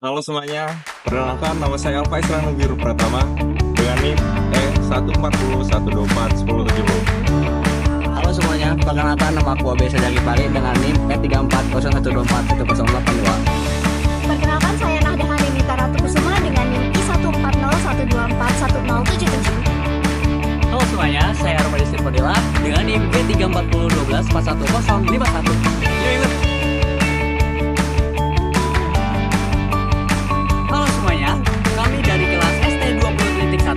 Halo semuanya, perkenalkan nama saya Alfaiz Biru Pratama dengan NIM E1401241070. Halo semuanya, perkenalkan nama aku Abe Sadari Pari dengan NIM E3401241082. Perkenalkan saya Nahda Harimita Ratu Kusuma dengan NIM I14012410777. Halo semuanya, saya Armadi Sirkodela dengan NIM E34012151. Halo semuanya, kami dari kelas ST20.1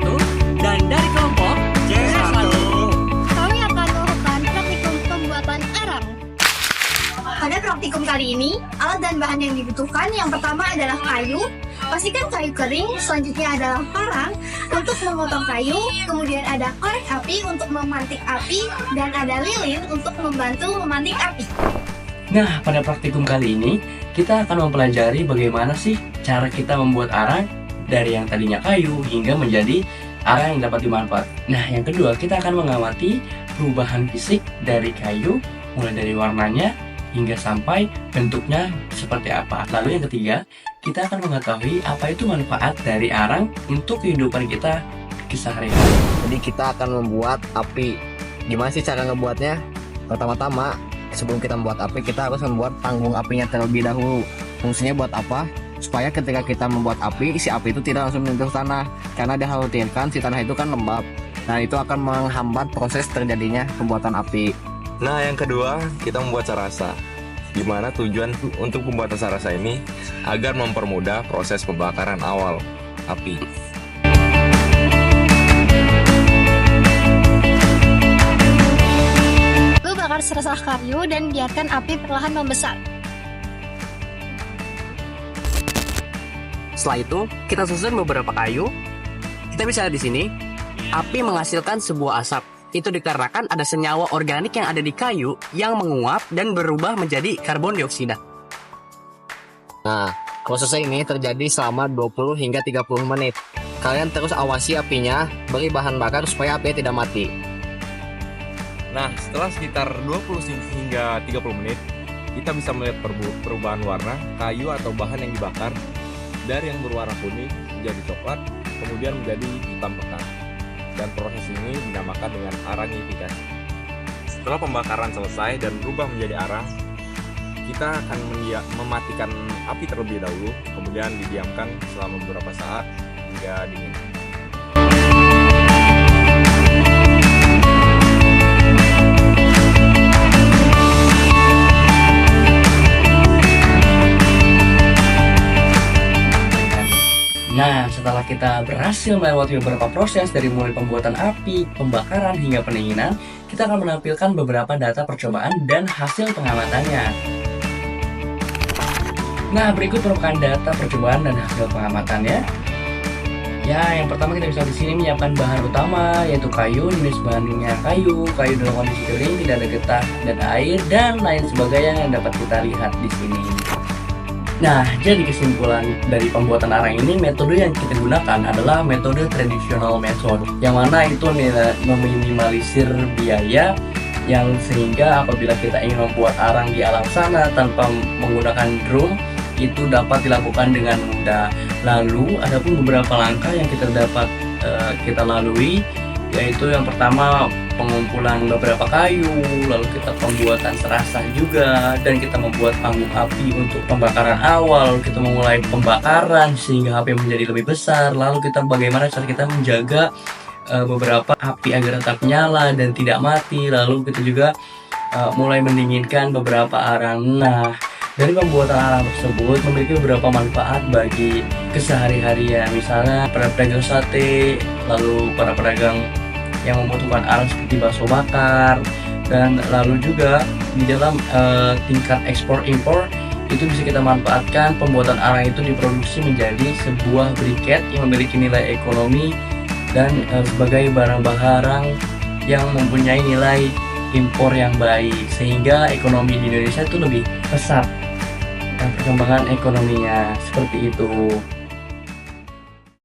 dan dari kelompok C1. Kami akan melakukan praktikum pembuatan arang. Pada praktikum kali ini, alat dan bahan yang dibutuhkan yang pertama adalah kayu. Pastikan kayu kering, selanjutnya adalah parang untuk memotong kayu, kemudian ada korek api untuk memantik api, dan ada lilin untuk membantu memantik api. Nah, pada praktikum kali ini, kita akan mempelajari bagaimana sih cara kita membuat arang dari yang tadinya kayu hingga menjadi arang yang dapat dimanfaat. Nah, yang kedua, kita akan mengamati perubahan fisik dari kayu, mulai dari warnanya hingga sampai bentuknya seperti apa. Lalu yang ketiga, kita akan mengetahui apa itu manfaat dari arang untuk kehidupan kita sehari-hari. Jadi kita akan membuat api. Gimana sih cara ngebuatnya? Pertama-tama, sebelum kita membuat api, kita harus membuat panggung apinya terlebih dahulu. Fungsinya buat apa? Supaya ketika kita membuat api, si api itu tidak langsung menyentuh tanah. Karena dikhawatirkan si tanah itu kan lembab. Nah, itu akan menghambat proses terjadinya pembuatan api. Nah, yang kedua, kita membuat sarasa. Gimana tujuan untuk pembuatan sarasa ini? Agar mempermudah proses pembakaran awal api. Lalu bakar serasah kayu dan biarkan api perlahan membesar. Setelah itu, kita susun beberapa kayu. Kita bisa lihat di sini, api menghasilkan sebuah asap. Itu dikarenakan ada senyawa organik yang ada di kayu yang menguap dan berubah menjadi karbon dioksida. Nah, proses ini terjadi selama 20 hingga 30 menit. Kalian terus awasi apinya, beri bahan bakar supaya apinya tidak mati. Nah, setelah sekitar 20 hingga 30 menit, kita bisa melihat perubahan warna kayu atau bahan yang dibakar dari yang berwarna kuning menjadi coklat, kemudian menjadi hitam pekat. Dan proses ini dinamakan dengan arangifikasi. Setelah pembakaran selesai dan berubah menjadi arang, kita akan mematikan api terlebih dahulu, kemudian didiamkan selama beberapa saat hingga dingin. Nah, setelah kita berhasil melewati beberapa proses dari mulai pembuatan api, pembakaran, hingga pendinginan, kita akan menampilkan beberapa data percobaan dan hasil pengamatannya. Nah, berikut merupakan data percobaan dan hasil pengamatannya. Ya, yang pertama kita bisa di sini menyiapkan bahan utama, yaitu kayu, jenis bahannya kayu dalam kondisi kering, tidak ada getah dan air, dan lain sebagainya yang dapat kita lihat di sini. Nah, jadi kesimpulan dari pembuatan arang ini, metode yang kita gunakan adalah metode traditional method, yang mana itu meminimalisir biaya, yang sehingga apabila kita ingin membuat arang di alam sana tanpa menggunakan drum, itu dapat dilakukan dengan mudah. Lalu, ada pun beberapa langkah yang kita lalui, yaitu yang pertama pengumpulan beberapa kayu, lalu kita pembuatan serasah juga, dan kita membuat panggung api untuk pembakaran awal. Kita memulai pembakaran sehingga api menjadi lebih besar, lalu kita bagaimana cara kita menjaga beberapa api agar tetap nyala dan tidak mati, lalu kita juga mulai mendinginkan beberapa arang. Nah, dari pembuatan arang tersebut memiliki beberapa manfaat bagi kesehari-harian, misalnya para pedagang sate, lalu para pedagang yang membutuhkan arang seperti bakso bakar, dan lalu juga di dalam tingkat ekspor impor itu bisa kita manfaatkan. Pembuatan arang itu diproduksi menjadi sebuah briket yang memiliki nilai ekonomi dan sebagai barang-barang yang mempunyai nilai impor yang baik, sehingga ekonomi di Indonesia itu lebih pesat dan perkembangan ekonominya seperti itu.